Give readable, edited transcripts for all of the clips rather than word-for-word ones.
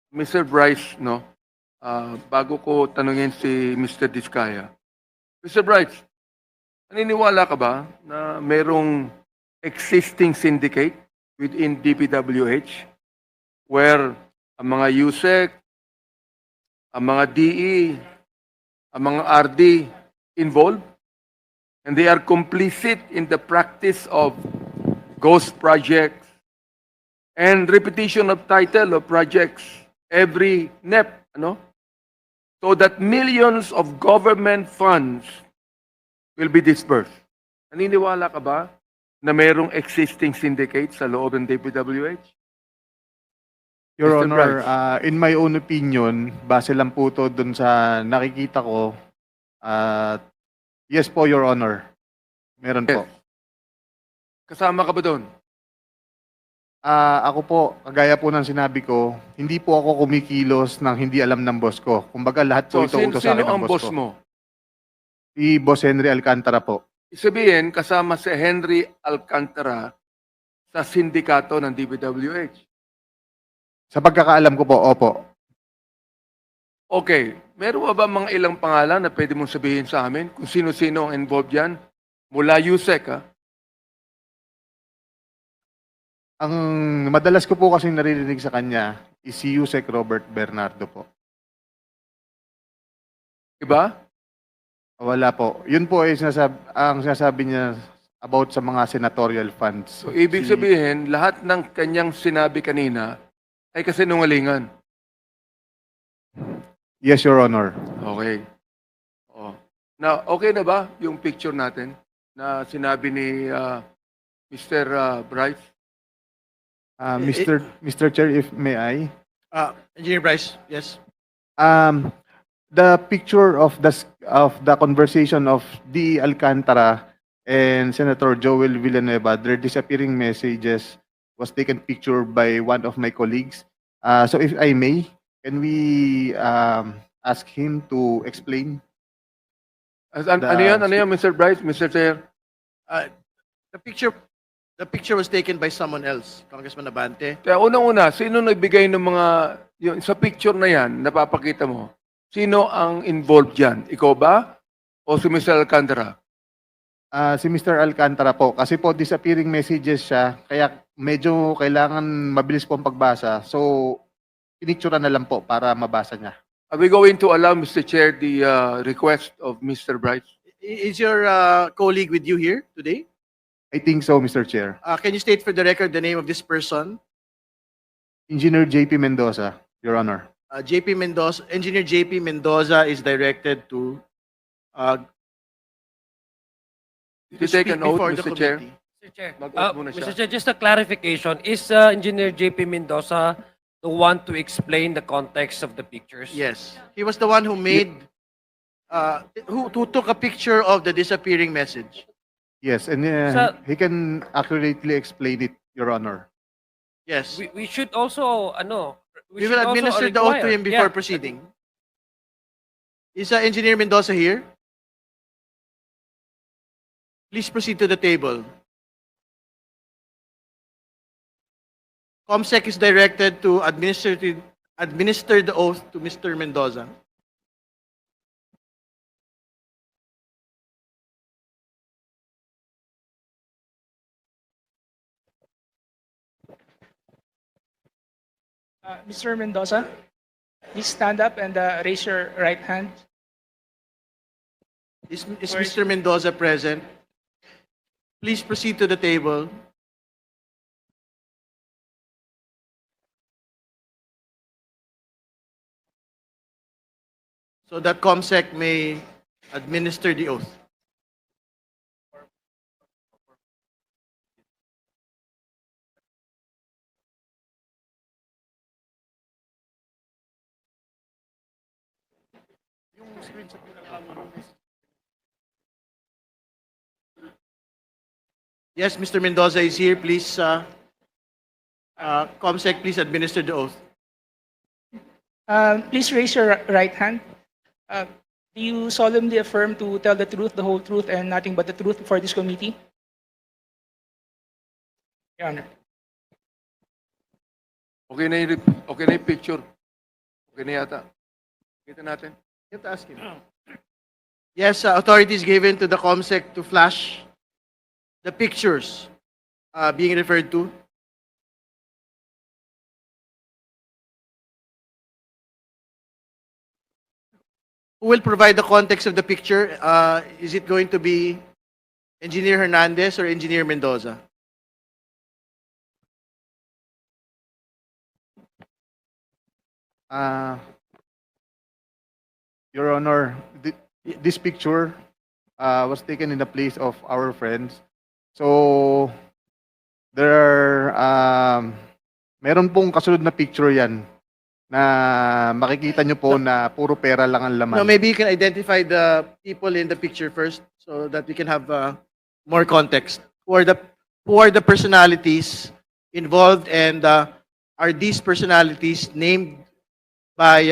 Mr. Bryce, no, bago ko tanungin si Mr. Diskaya. Mr. Bryce, naniniwala ka ba na merong existing syndicate within DPWH where ang mga USEC, ang mga DE, ang mga RD involved, and they are complicit in the practice of ghost projects and repetition of title of projects every NEP, ano? So that millions of government funds will be dispersed. Naniniwala ka ba na mayroong existing syndicate sa loob ng DPWH? Your Mr. Honor, Bryce. in my own opinion, base lang po to dun sa nakikita ko, yes po, Your Honor. Meron po. Kasama ka ba doon? Ako po, kagaya po ng sinabi ko, hindi po ako kumikilos ng hindi alam ng boss ko. Kumbaga lahat po So, ito utos sa sino akin ng ang boss boss ko. mo? Si Boss Henry Alcantara po. Isabihin, kasama si Henry Alcantara sa sindikato ng DPWH. Sa pagkakaalam ko po, opo. Okay, meron ba mga ilang pangalan na pwede mong sabihin sa amin kung sino-sino ang involved yan? Mula USEC, ha? Ang madalas ko po kasing naririnig sa kanya is si Yusek Robert Bernardo po. Diba? Wala po. Yun po ay ang sinasabi niya about sa mga senatorial funds. So, ibig sabihin, lahat ng kanyang sinabi kanina ay kasinungalingan. Yes, Your Honor. Okay. Oh. Now, okay na ba yung picture natin na sinabi ni Mr. Bryce? Mr. Chair, if may I? Engineer Bryce, yes. The picture of the conversation of D. Alcantara and Senator Joel Villanueva, their disappearing messages was taken picture by one of my colleagues. So if I may, can we ask him to explain? Ano yan, Mr. Bryce, Mr. Chair? The picture was taken by someone else, Congressman Abante. Kaya unang-una, sino nagbigay ng mga, yung, sa picture na yan, napapakita mo, sino ang involved dyan? Ikaw ba? O si Mr. Alcantara? Si Mr. Alcantara po, kasi po disappearing messages siya, kaya medyo kailangan mabilis po ang pagbasa. So, pinictura na lang po para mabasa niya. Are we going to allow, Mr. Chair, the request of Mr. Bryce? Is your colleague with you here today? I think so, Mr. Chair. Can you state for the record the name of this person? Engineer JP Mendoza, Your Honor. JP Mendoza, Engineer JP Mendoza is directed to Did you take speak an oath, before the Mr. Chair? committee. Mr. Chair, Mag-oath muna siya. Mr. Chair, just a clarification. Is Engineer JP Mendoza the one to explain the context of the pictures? Yes, he was the one who made, who took a picture of the disappearing message. Yes, and he can accurately explain it, Your Honor. Yes, We should also, we should will also administer the oath to require- him before yeah. proceeding. Is Engineer Mendoza here? Please proceed to the table. COMSEC is directed to administer the oath to Mr. Mendoza. Mr. Mendoza, please stand up and raise your right hand. Is Mr. Mendoza present? Please proceed to the table. So that COMSEC may administer the oath. Yes, Mr. Mendoza is here. Please, COMSEC, please administer the oath. Please raise your right hand. Do you solemnly affirm to tell the truth, the whole truth, and nothing but the truth before this committee? Your Honor. Okay na yung picture. Okay na yata. Kita natin. You have to ask him. Yes, authorities given to the COMSEC to flash the pictures being referred to. Who will provide the context of the picture? Is it going to be Engineer Hernandez or Engineer Mendoza? Your Honor, this picture was taken in the place of our friends. So, there are, meron pong kasunod na picture yan na makikita nyo po na puro pera lang ang laman. No, maybe you can identify the people in the picture first so that we can have more context. Who are the personalities involved, and are these personalities named by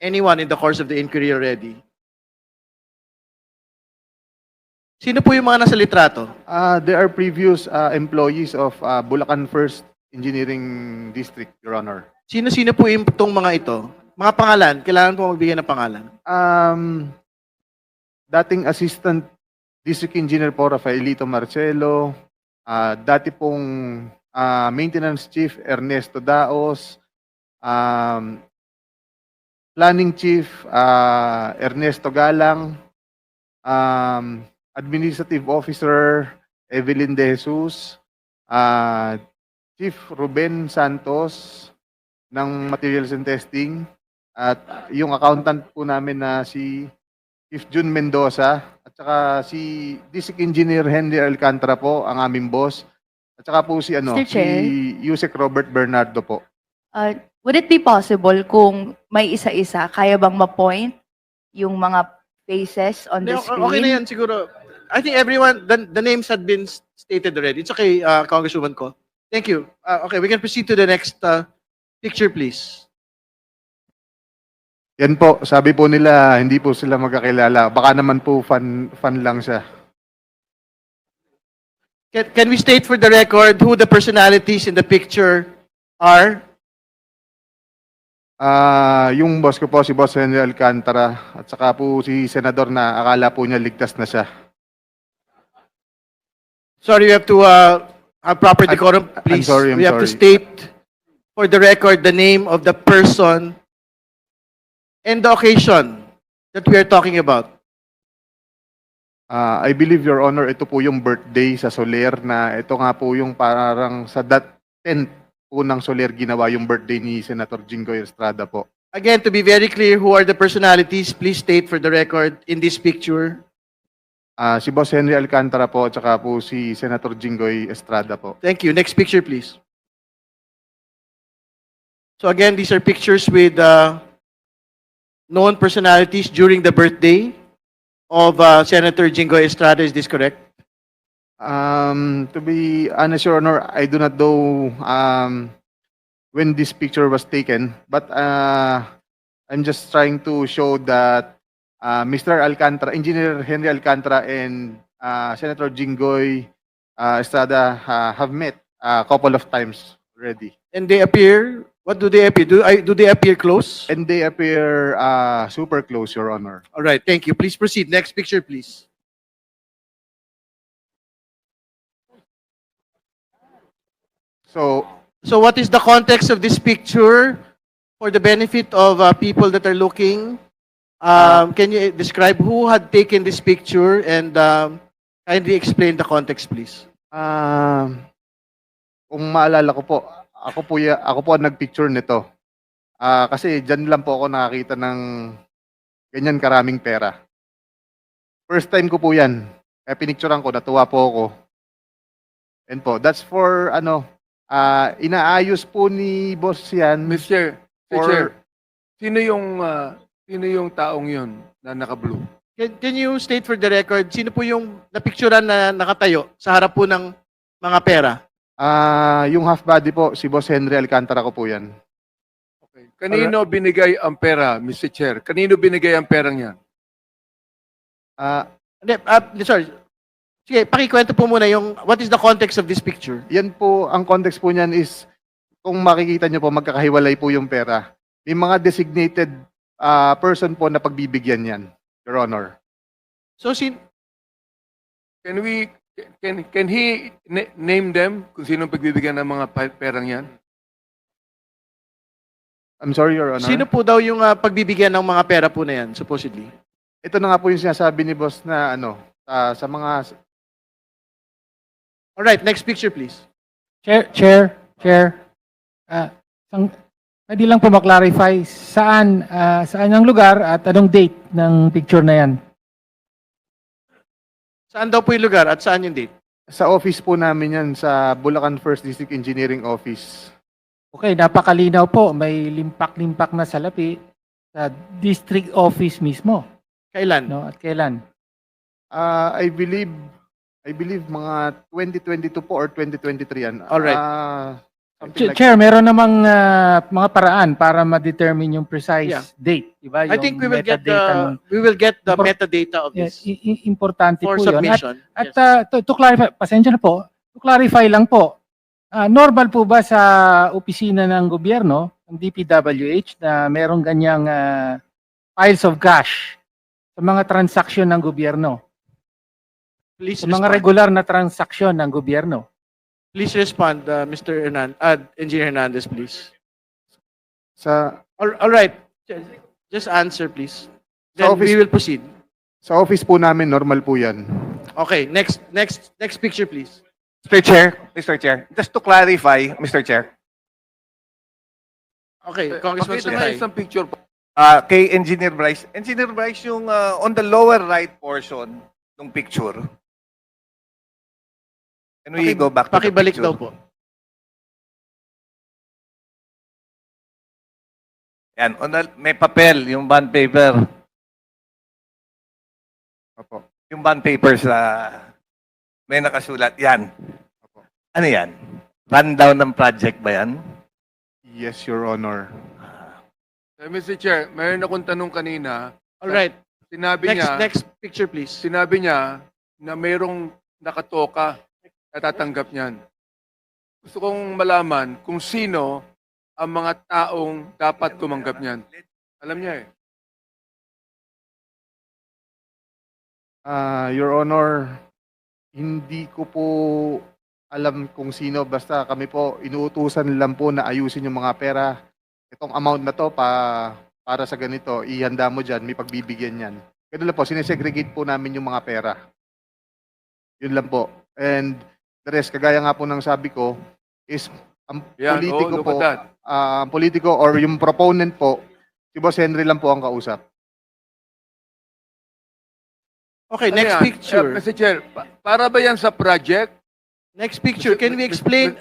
anyone in the course of the inquiry already? Sino po yung mga nasa litrato? There are previous employees of Bulacan First Engineering District, Your Honor. Sino-sino po itong mga ito? Mga pangalan, kailangan po magbigay ng pangalan. Dating Assistant District Engineer po, Rafaelito Marcelo. Dati pong Maintenance Chief, Ernesto Daos. Planning Chief, Ernesto Galang. Administrative Officer, Evelyn De Jesus. Chief Ruben Santos ng Materials and Testing. At yung accountant po namin na si Chief Jun Mendoza. At saka si District Engineer Henry Alcantara po, ang aming boss. At saka po si Mr. Chair. si Yusek Robert Bernardo po. Would it be possible kung may isa-isa, kaya bang ma-point yung mga faces on the screen? Okay na yan siguro. I think everyone, the names had been stated already. It's okay, Congresswoman Ko. Thank you. Okay, we can proceed to the next picture, please. Yan po, sabi po nila, hindi po sila magkakilala. Baka naman po fan lang siya. Can we state for the record who the personalities in the picture are? Yung boss ko po, si Boss Henry Alcantara. At saka po si Senador na akala po niya ligtas na siya. Sorry, we have to have proper decorum, please. I'm We have to sorry. state for the record the name of the person and the occasion that we are talking about. I believe, Your Honor, ito po yung birthday sa Soler na ito nga po yung parang sa 10th po ng Soler ginawa yung birthday ni Senator Jinggoy Estrada po. Again, to be very clear, who are the personalities? Please state for the record in this picture. Si Boss Henry Alcantara po at saka po si Senator Jinggoy Estrada po. Thank you. Next picture, please. So again, these are pictures with known personalities during the birthday of Senator Jinggoy Estrada. Is this correct? To be honest, Your Honor, I do not know when this picture was taken, but I'm just trying to show that Mr. Alcantara, Engineer Henry Alcantara, and Senator Jinggoy Estrada have met a couple of times already. And they appear, what do they appear? Do they appear close? And they appear super close, Your Honor. All right, thank you. Please proceed. Next picture, please. So, So what is the context of this picture for the benefit of people that are looking? Can you describe who had taken this picture and kindly explain the context, please? kung maalala ko po, ako po ang nagpicture nito. Kasi dyan lang po ako nakakita ng ganyan karaming pera. First time ko po yan. Kaya pinicturean ko, natuwa po ako. And po, that's for inaayos po ni boss yan. Mr. For- Chair, sino yung taong yun na naka-blue? Can you state for the record, sino po yung napicturean na nakatayo sa harap po ng mga pera? Yung half body po, si Boss Henry Alcantara ko po yan. Okay. Kanino binigay ang pera, Mr. Chair? Kanino binigay ang perang yan? Hindi, sorry. Sige, pakikwento po muna yung, what is the context of this picture? Yan po, ang context po niyan is, kung makikita nyo po, magkakahiwalay po yung pera. May mga designated person po na pagbibigyan yan, Your Honor. So, Can we, can he name them kung sino pagbibigyan ng mga perang yan? I'm sorry, Your Honor. sino po daw yung pagbibigyan ng mga pera po na yan, supposedly? Ito na nga po yung sinasabi ni boss na sa mga Alright, next picture, please. Chair. Pwede lang po maklarify saan ang lugar at anong date ng picture na yan. Saan daw po yung lugar at saan yung date? sa office po namin yan sa Bulacan First District Engineering Office. Okay, napakalinaw po. May limpak-limpak na salapi sa district office mismo. Kailan? No? At kailan? I believe mga 2022 po or 2023 yan. Alright. Something like Chair, meron namang mga paraan para ma-determine yung precise Yeah. date. Diba? I think we will get metadata the Impor- metadata of Yes, this importante for po yun. submission. At Yes. to clarify, pasensya na po, to clarify lang po, normal po ba sa opisina ng gobyerno, ng DPWH, na merong ganyang piles of cash sa mga transaksyon ng gobyerno? Please Sa mga respond. regular na transaksyon ng gobyerno? Please respond, Mr. Engineer Hernandez, please. All right. Just answer, please. Then Sa office- we will proceed. Sa office po namin, normal po yan. Okay, next picture, please. Mr. Chair, just to clarify, Mr. Chair, Okay, Congressman Pakita nga Sutay. isang picture po. kay Engineer Bryce, yung on the lower right portion ng picture. Can we go back to the Pakibalik picture? daw po. Yan, may papel, yung bond paper. Opo. Yung bond paper sa may nakasulat. Yan. Ano yan? Rundown ng project ba yan? Yes, Your Honor. Mr. Chair, mayroon akong tanong kanina. All right. Sinabi niya, Next picture, please. sinabi niya na mayroong nakatoka na tatanggap niyan. Gusto kong malaman kung sino ang mga taong dapat tumanggap niyan. Alam niya eh. Your Honor, hindi ko po alam kung sino. Basta kami po, inuutusan lang po na ayusin yung mga pera. Itong amount na to para sa ganito, ihanda mo dyan, may pagbibigyan yan. Ganun lang po, sinesegregate po namin yung mga pera. Yun lang po. And the rest, kagaya nga po ng sabi ko, is ang Yan, politiko look po, at that. ang politiko or yung proponent po, si Boss Henry lang po ang kausap. Okay, Ano next yan? picture. Mr. Chair, para ba yan sa project? Next picture. Can we explain?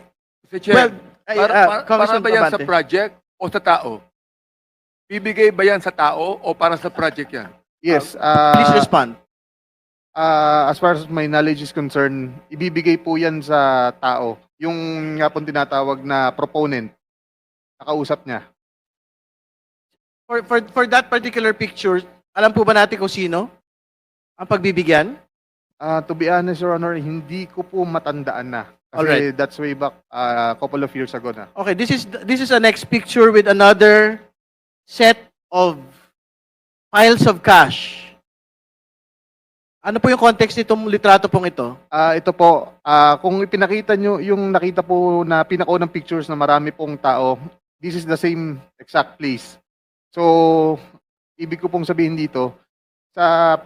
Mr. Chair, Well, para Congressman ba yan sa Abante. project o sa tao? Bibigay ba yan sa tao o para sa project yan? Yes. Please respond. As far as my knowledge is concerned, ibibigay po yan sa tao. Yung nga pong tinatawag na proponent, nakausap niya. For that particular picture, alam po ba natin kung sino ang pagbibigyan? To be honest, Your Honor, hindi ko po matandaan na. Kasi Alright. that's way back a couple of years ago na. Okay, this is a next picture with another set of piles of cash. Ano po yung context nitong litrato pong ito? Ito po, kung ipinakita nyo yung nakita po na pinakaunang pictures na marami pong tao, this is the same exact place. So, ibig ko pong sabihin dito, sa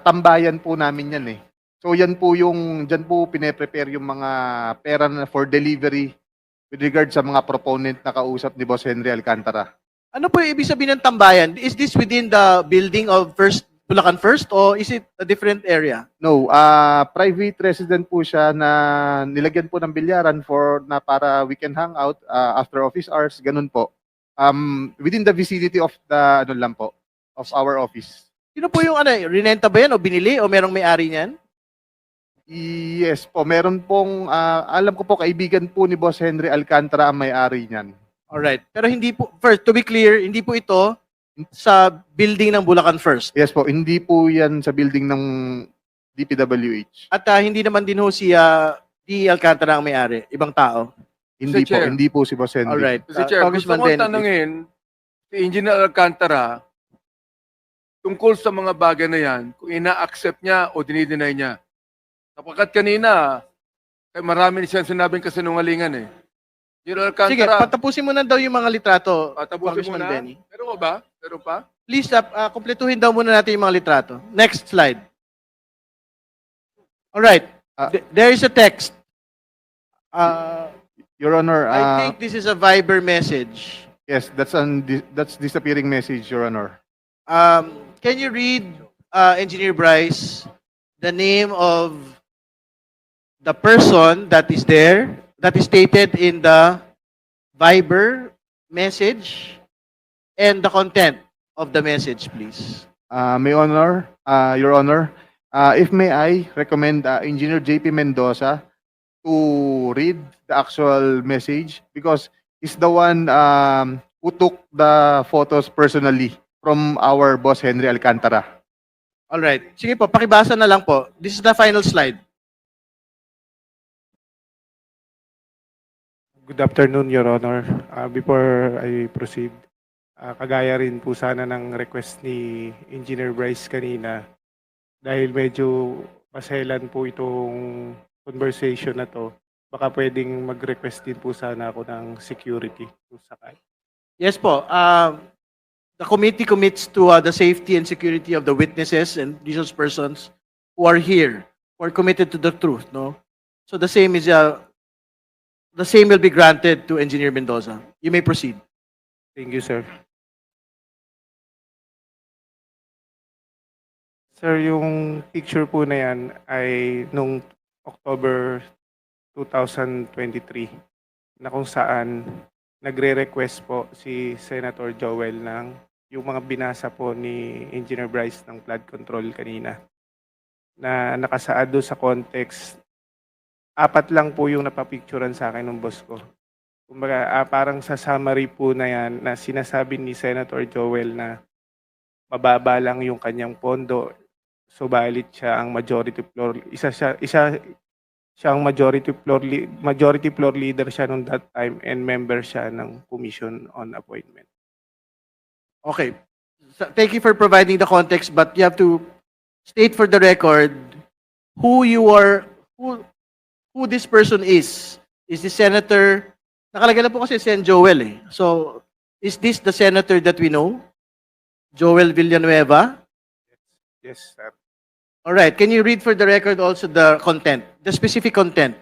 tambayan po namin yan eh. So, yan po dyan po pine-prepare yung mga pera na for delivery with regard sa mga proponent na kausap ni Boss Henry Alcantara. Ano po yung ibig sabihin ng tambayan? Is this within the building of Bulacan First or is it a different area? No, private resident po siya na nilagyan po ng bilyaran para we can hang out after office hours, ganun po. Within the vicinity of the of our office. Sino po yung rinenta ba yan o binili o merong may-ari niyan? Yes po, meron pong alam ko po kaibigan po ni Boss Henry Alcantara ang may-ari niyan. Alright. Pero hindi po, first, to be clear, hindi po ito sa building ng Bulacan First. Yes po, hindi po 'yan sa building ng DPWH. At hindi naman din ho si D. Alcantara ang may-ari, ibang tao. Hindi po, Chair. hindi po si Boss Henry. Alright. Mr. Chair, gusto Congressman ko Dennis. tanungin si Engineer Alcantara tungkol sa mga bagay na yan, kung ina-accept niya o dinideny niya. Sapagkat kanina, marami siyang sinabing kasinungalingan eh. Engineer Sige, Alcantara, patapusin mo na daw yung mga litrato, tapusin mo Congressman na. Benny. Meron ba? Meron pa? Please, kumpletuhin daw muna natin yung mga litrato. Next slide. All right. There is a text. Your Honor, I think this is a Viber message. yes, that's disappearing message, Your Honor. Can you read, Engineer Bryce, the name of the person that is there, that is stated in the Viber message, and the content of the message, please? Your Honor, if may I recommend Engineer JP Mendoza to read the actual message because he's the one who took the photos personally from our boss Henry Alcantara. All right. Sige po, pakibasa na lang po. This is the final slide. Good afternoon, Your Honor. Before I proceed, kagaya rin po sana ng request ni Engineer Bryce kanina dahil medyo maselan po itong conversation na to, baka pwedeng mag-request din po sana ako ng security kung sakali. Yes po. The committee commits to the safety and security of the witnesses and resource persons who are here, who are committed to the truth, no? So the same will be granted to Engineer Mendoza. You may proceed. Thank you, sir. Sir, yung picture po na yan ay nung October 2023 na kung saan nagre-request po si Senator Joel ng yung mga binasa po ni Engineer Bryce ng flood control kanina na nakasaad doon sa context. 4 lang po yung napapicturan sa akin ng boss ko. Kumbaga, parang sa summary po na yan na sinasabi ni Senator Joel na mababa lang yung kanyang pondo, subalit siya ang majority floor, isa siyang majority floor leader siya nung that time and member siya ng Commission on Appointment. Okay. So, thank you for providing the context, but you have to state for the record who this person is. Is this senator? Nakalagay na po kasi Sen Joel eh. So, is this the senator that we know? Joel Villanueva? Yes, sir. All right. Can you read for the record also the content, the specific content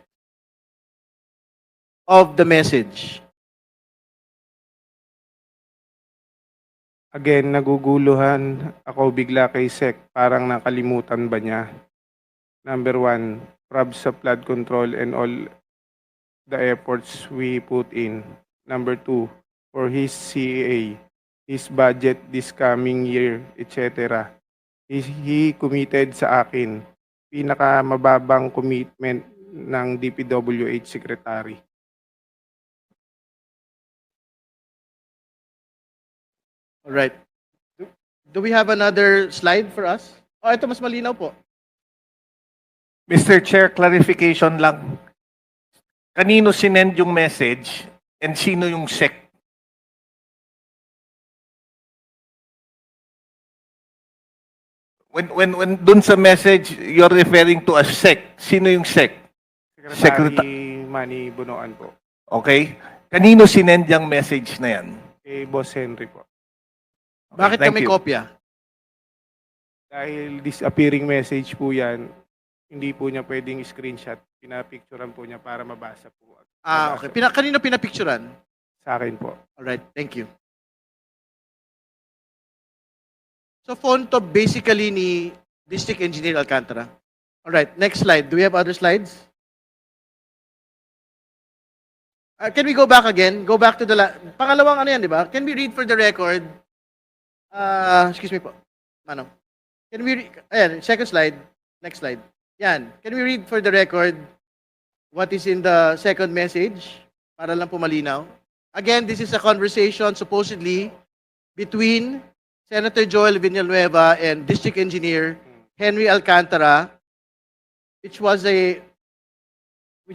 of the message? Again, naguguluhan ako bigla kay Sec. Parang nakalimutan ba niya? Number 1, prob sa flood control and all the efforts we put in. Number 2, for his CAA, his budget this coming year, etc. He committed sa akin. Pinakamababang commitment ng DPWH Secretary. All right. Do we have another slide for us? Oh, ito mas malinaw po. Mr. Chair, clarification lang. Kanino sinend yung message and sino yung SEC? When dun sa message, you're referring to a SEC. Sino yung SEC? Secretary Manny Bunoan po. Okay? Kanino sinend yung message na yan? Kay Boss Henry po. Okay, Bakit thank kami you. kopya? Dahil disappearing message po yan, hindi po niya pwedeng screenshot. Pinapicturean po niya para mabasa po. Okay. Kanino pinapicturan? Sa akin po. All right. Thank you. So, phone to basically ni District Engineer Alcantara. All right. Next slide. Do we have other slides? Can we go back again? Go back to the pangalawang ano yan, di ba? Can we read for the record? Excuse me po. Mano. Can we ayan, second slide. Next slide. Yan. Can we read for the record what is in the second message? Para lang po malinaw. Again, this is a conversation supposedly between Senator Joel Villanueva and District Engineer Henry Alcantara, which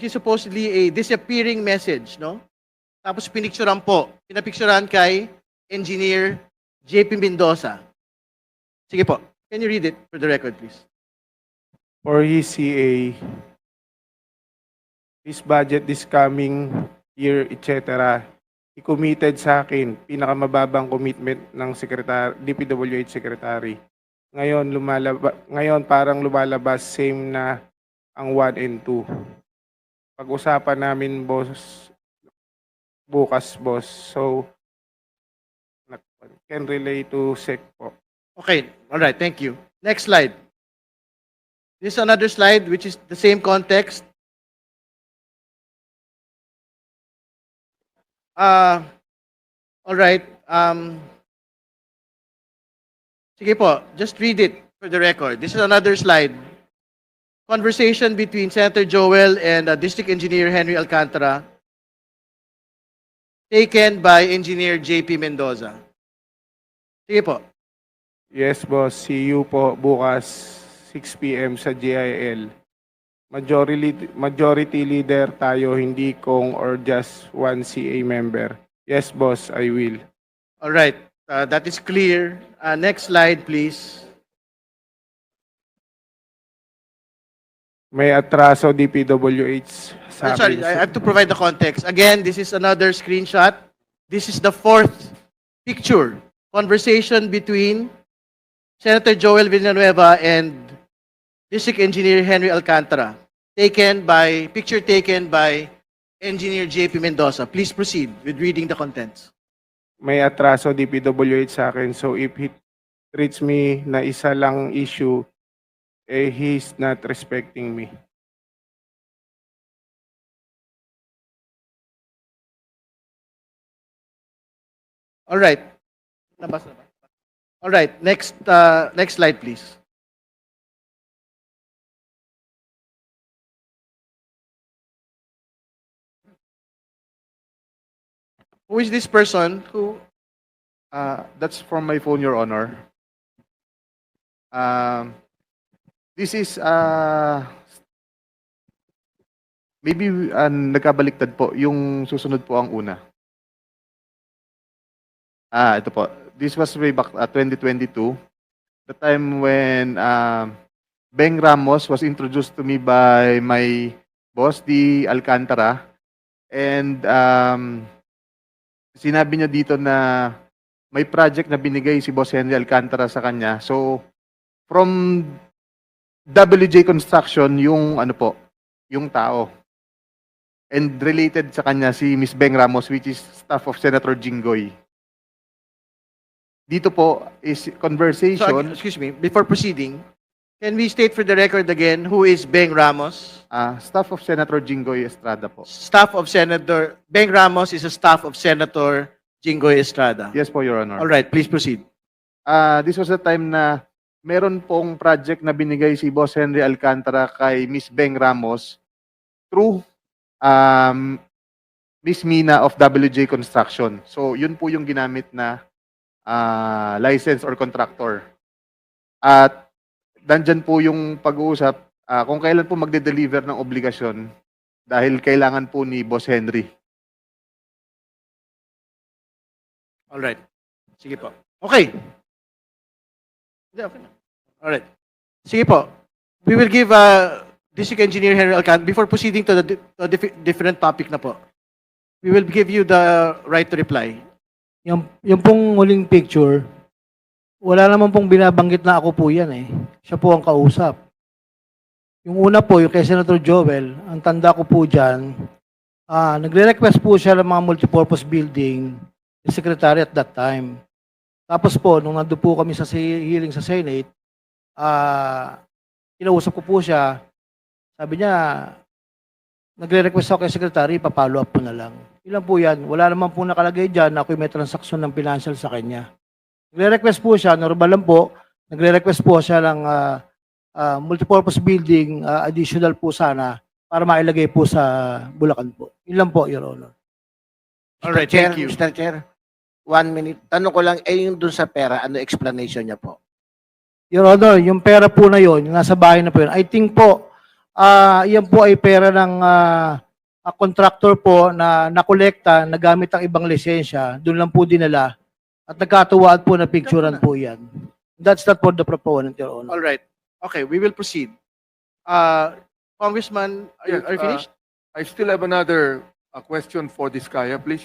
is supposedly a disappearing message, no? Tapos pinicturean po. Pinapicturean kay Engineer JP Mendoza. Sige po. Can you read it for the record, please? For his CA, his budget this coming year, etc. He committed sa akin, pinakamababang commitment ng DPWH Secretary. Ngayon parang lumalabas same na ang 1 and 2. Pag-usapan namin, boss, bukas, boss. So, can relate to SEC po. Okay. All right. Thank you. Next slide. This is another slide which is the same context. All right. Sige po, just read it for the record. This is another slide. Conversation between Senator Joel and District Engineer Henry Alcantara, taken by Engineer JP Mendoza. Sige po. Yes, boss. See you po bukas 6 p.m. sa GIL. Majority leader tayo, hindi kong or just one CA member. Yes, boss, I will. All right. That is clear. Next slide, please. May atraso DPWH sa Sorry, akin. I have to provide the context. Again, this is another screenshot. This is the fourth picture. Conversation between Senator Joel Villanueva and District Engineer Henry Alcantara. Picture taken by Engineer JP Mendoza. Please proceed with reading the contents. May atraso DPWH sa akin. So if he treats me na isa lang issue, he's not respecting me. All right. Nabasa na ba? All right. Next slide, please. Who is this person who? That's from my phone, Your Honor. This is maybe nagkabaliktad po. Yung susunod po ang una. Ito po. This was way back 2022. The time when Beng Ramos was introduced to me by my boss, D. Alcantara. And sinabi niya dito na may project na binigay si Boss Henry Alcantara sa kanya. So, from WJ Construction, yung ano po, yung tao. And related sa kanya si Miss Beng Ramos, which is staff of Senator Jinggoy. Dito po is So, conversation. excuse me, before proceeding, can we state for the record again who is Beng Ramos? Staff of Senator Jinggoy Estrada po. Beng Ramos is a staff of Senator Jinggoy Estrada. Yes po, Your Honor. All right, please proceed. This was the time na meron pong project na binigay si Boss Henry Alcantara kay Miss Beng Ramos through Miss Mina of WJ Construction. So, yun po yung ginamit na license or contractor. At nandyan po yung pag-uusap kung kailan po magde-deliver ng obligasyon dahil kailangan po ni Boss Henry. All right. Sige po. Okay. Hindi, okay na. All right. Sige po. We will give District Engineer Henry Alcantara, before proceeding to the different topic na po, we will give you the right to reply. Yung pong huling picture, wala naman pong binabanggit na ako po yan eh. Siya po ang kausap. Yung una po, yung kay Senator Joel, ang tanda ko po dyan, nagre-request po siya ng mga multipurpose building, the secretary at that time. Tapos po, nung nandun po kami sa hearing sa Senate, kinausap ko po siya, sabi niya, nagre-request ako kay secretary, papalo up po na lang. Ilan po yan? Wala naman po nakalagay dyan na ako'y may transaksyon ng financial sa kanya. Nagre-request po siya, normal lang po, nagre-request po siya ng multipurpose building, additional po sana, para mailagay po sa Bulacan po. Ilan po, Your Honor. All right, Chair, thank you. Mr. Chair, 1 minute. Tanong ko lang, yung dun sa pera, ano explanation niya po? Your Honor, yung pera po na yon, yung nasa bahay na po yun, I think po, yan po ay pera ng contractor po na nakolekta, nagamit ang ibang lisensya, doon lang po dinala. At nagkatuwaan po na picturean po yan. That's not for the proponent, Your Honor. All right. Okay, we will proceed. Congressman, are you Yes, finished? I still have another question for Diskaya, please.